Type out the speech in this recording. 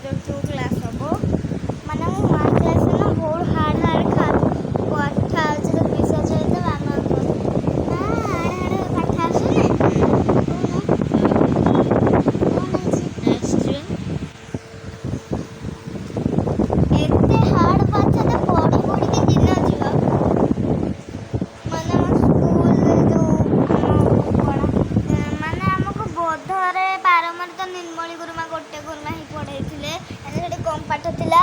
जो क्लास हबो माने मु वन क्लास ना बहुत हार्ड हार्ड पाठ आज तो विषय सहित मामा को ना हार्ड हार्ड पाठ आसुने एते हार्ड पाठ तो पढ़ी पढ़ी के दिन जीव माने स्कूल जो पढ़ा माने हमको बोधरे 12 तो निर्मली गुरुमा गोटे गुरुमा ही पढ़ाई थिले एने कम पाठ थिला।